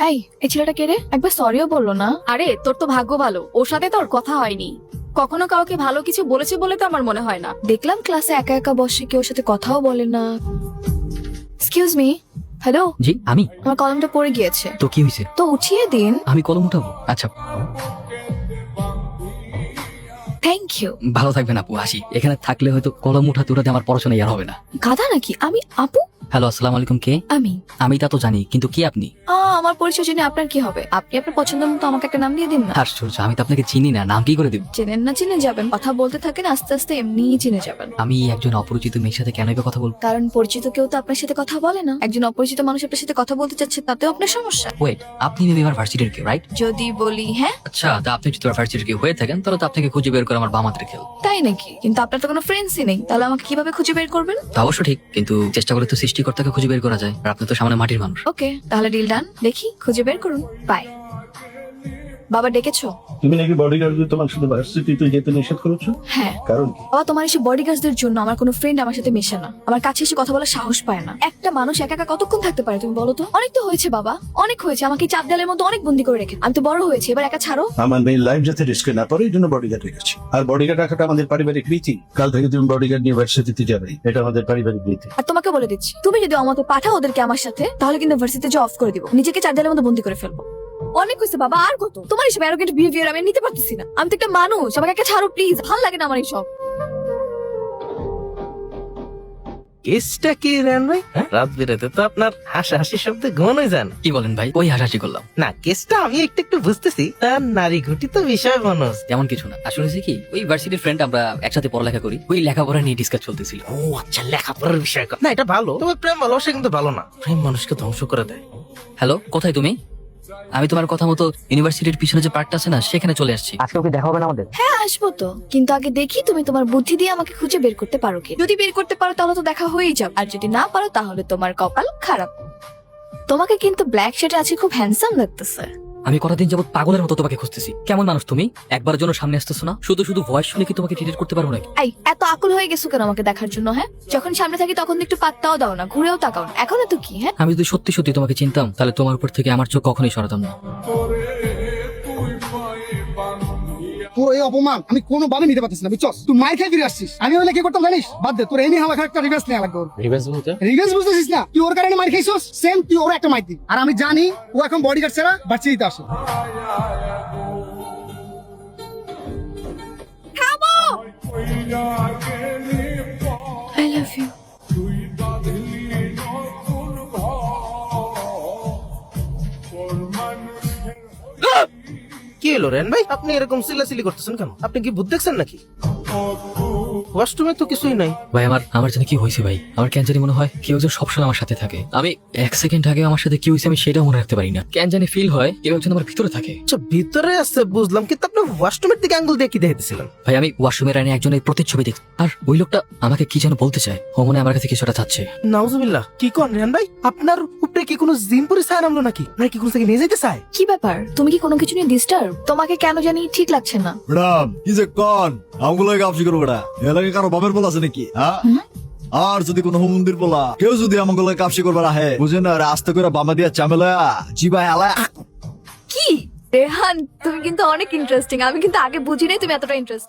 এই ছেলেটা কে রে? একবার সরিও বললো না। আরে তোর তো ভাগ্য ভালো, ওর সাথে তোর কথা হয়নি। কখনো কাউকে ভালো কিছু বলেছে বলে তো আমার মনে হয় না। দেখলাম ক্লাসে একা একা বসে, কেউ সাথে কথাও বলে না। Excuse me. হ্যালো। জি আমি। আমার কলমটা পড়ে গিয়েছে। তো কি হয়েছে? তো উঠিয়ে দিন। আমি কলম উঠাবো? আচ্ছা থ্যাংক ইউ। ভালো থাকবেন আপু, আসি। এখানে থাকলে হয়তো কলম উঠাতে উঠাতে আমার পড়াশোনা আর হবে না। গাধা নাকি আমি? আপু? হ্যালো, আসসালামু আলাইকুম। কে? আমি তা তো জানি, কিন্তু কি আপনি? আমার পরিচয় জেনে আপনার কি হবে? আপনি আপনার পছন্দ মতো আমাকে একটা নাম দিয়ে দিন না। আশ্চর্য, আমি তো আপনাকে চিনি না, নাম কি করে দেব? চেনেন না চিনে যাবেন, কথা বলতে থাকেন, আস্তে আস্তে এমনিই চিনে যাবেন। আমি একজন অপরিচিত মেয়ের সাথে কেনই বা কথা বলবো? কারণ পরিচিত কেউ তো আপনার সাথে কথা বলে না। একজন অপরিচিত মানুষ আপনার সাথে কথা বলতে চাচ্ছে, তাতেও আপনার সমস্যা। ওয়েট, আপনি মেবি আমার ভার্সিটির কেউ, রাইট? যদি বলি হ্যাঁ। আচ্ছা, তা আপনি যদি আমার ভার্সিটির কেউ হয়ে থাকেন, তাহলে তো আপনাকে খুঁজে বের করে আমার বামাতের খেল। তাই নাকি? কিন্তু আপনার তো কোনো ফ্রেন্ডসই নেই, তাহলে আমাকে কিভাবে খুঁজে বের করবেন? তা অবশ্য ঠিক, কিন্তু চেষ্টা করলে তো সৃষ্টিকর্তাকে খুঁজে বের করা যায়। আর আপনি তো সামনে মাটির মানুষ। ওকে, তাহলে ডিল ডান। দেখি খুঁজে বের করুন। বাই। বাবা ডেকেছো? তুমি নাকি বডিগার্ডদের তোমার সাথে ভার্সিটিতে যেতে নিষেধ করেছো? হ্যাঁ। কারণ বাবা, তোমার এসে বডিগার্ডদের জন্য আমার কোনো ফ্রেন্ড আমার সাথে মেশে না, আমার কাছে এসে কথা বলার সাহস পায় না। একটা মানুষ একা একা কতক্ষণ থাকতে পারে তুমি বলো তো? অনেক তো হয়েছে বাবা, অনেক হয়েছে। আমাকে চাপ দেয়ালের মধ্যে অনেক বন্দি করে রেখে আমি তো বড় হয়েছি, এবার একা ছাড়ো। আমার মেয়ের লাইফ যাতে রিস্কে না পড়ে এই জন্য বডিগার্ড রেখেছি। আর বডিগার্ড রাখাটা আমাদের পারিবারিক রীতি। কাল থেকে তুমি বডিগার্ড নিয়ে ভার্সিটিতে যাবে, এটা আমাদের পারিবারিক রীতি। আর তোমাকে বলে দিচ্ছি, তুমি যদি আমাকে পাঠাও ওদেরকে আমার সাথে, তাহলে কিন্তু ভার্সিটিতে জব অফ করে দিব, নিজেকে চার দেয়ালের মধ্যে বন্দি করে ফেলবো। অনেক হয়েছে বাবা, আর কত? তোমার এসব অ্যারোগেন্ট বিহেভিয়ার আমি নিতে পারতেছি না। আমি তো একটা মানুষ, আমাকে একটা ছাড়ো প্লিজ, ভালো লাগে না আমার এইসব। কেসটা কি রেন ভাই? রাত বেরাতে তো আপনার হাসাহাসি শব্দে ঘুমানো যান। কি বলেন ভাই? ওই হাসাহাসি করলাম। না, কেসটা আমি একটু একটু বুঝতেছি, তার নারী ঘটিত বিষয় মানুষ। তেমন কিছু না, আসলে হয়েছে কি, ওই ভার্সিটির ফ্রেন্ড, আমরা একসাথে পড়ালেখা করি, ওই লেখাপড়া নিয়ে ডিসকাস চলতেছিল। ও আচ্ছা, লেখাপড়ার বিষয়। না, এটা ভালো, তবে প্রেম ভালোবাসা কিন্তু ভালো না। প্রেম মানুষকে ধ্বংস করে দেয়। হ্যালো, কোথায় তুমি? আমি তোমার কথা মতো ইউনিভার্সিটির পিছনে যে পার্কটা আছে না, সেখানে চলে আসছি। আজকে ওকে দেখা হবে না আমাদের? হ্যাঁ আসবো তো, কিন্তু আগে দেখি তুমি তোমার বুদ্ধি দিয়ে আমাকে খুঁজে বের করতে পারো কি। যদি বের করতে পারো তাহলে তো দেখা হয়েই যাবে, আর যদি না পারো তাহলে তোমার কপাল খারাপ। তোমাকে কিন্তু ব্ল্যাক শার্টে আছে খুব হ্যান্ডসাম লাগতেছে। আমি কতদিন যাবত পাগলের মতো তোমাকে খুঁজতেছি। কেমন মানুষ তুমি? একবারের জন্য সামনে আসতেছো না? শুধু শুধু ভয়েস শুনে কি তোমাকে ট্রিট করতে পারবো নাকি? এই এত আকুল হয়ে গেছো কেন আমাকে দেখার জন্য? হ্যাঁ, যখন সামনে থাকি তখন তো একটু পাত্তাও দাও না, ঘুরেও তাকাও না। এখন তো কি? হ্যাঁ, আমি যদি সত্যি সত্যি তোমাকে চিনতাম, তাহলে তোমার উপর থেকে আমার চোখ কখনোই সরাতাম না। তোর এই অপমান আমি কোনোভাবে নিতে পারতেছি না, বুঝছস? তুই মাই খাই ফিরে আসছিস, আমি হলে কি করতাম জানিস? বাদ দে, তোর এমনি আমাকে একটা রিভেন্স নেওয়া লাগবে। রিভেন্স বুঝতেছিস না? তুই ওর কারণে মার খাইছিস, সেম তুই ওর একটা মাইর দি। আর আমি জানি ও এখন বডিগার্ড ছাড়া বাচ্চা দিতে আসে। I love you. কি হলো রেন ভাই, আপনি এরকম সিলাসিলি করতেছেন কেন? আপনি কি ভূত দেখছেন নাকি? ওয়াশরুমে তো কিছুই নাই। ভাই আমার জানি কি হয়েছে ভাই। আমার কেন জানি মনে হয় কেউ একজন সবসময় আমার সাথে থাকে। আমি এক সেকেন্ড আগে আমার সাথে কি হয়েছে আমি সেটাও মনে রাখতে পারি না। কেন জানি ফিল হয় কেউ একজন আমার ভিতরে থাকে। আচ্ছা, ভিতরে আছে বুঝলাম, কিন্তু আপনি ওয়াশরুমের দিকে আঙ্গুল দিয়ে কি দেখতেছিলেন? ভাই আমি ওয়াশরুমের আইনে একজনের প্রতিচ্ছবি দেখছি, আর ওই লোকটা আমাকে কি যেন বলতে চায়। ও মনে হয় আমার কাছে কিছুটা চাচ্ছে। নাউজুবিল্লাহ, কি কোন রেন ভাই? আপনার উপরে কি কোনো জিন পরি ছায়া নামলো নাকি? নাকি কোন থেকে নিয়ে যেতে চায়? কি ব্যাপার? তুমি কি কোনো কিছু নিয়ে ডিস্টার্ব? তোমাকে কেন জানি ঠিক লাগছে না। ম্যাডাম কি যে কন আমগুলো কাপসি করবো না, এলাকায় কারো বাপের বলা আছে নাকি? হ্যাঁ, আর যদি কোনো মন্দির বলা কেউ যদি আমগুলো কাপসি করবার আহে, বুঝে না রাস্তা করে বামা দিয়া চামেলা জিবা হেলা। কি রেহান, তুমি কিন্তু অনেক ইন্টারেস্টিং। আমি কিন্তু আগে বুঝি নাই তুমি এতটা ইন্টারেস্টিং।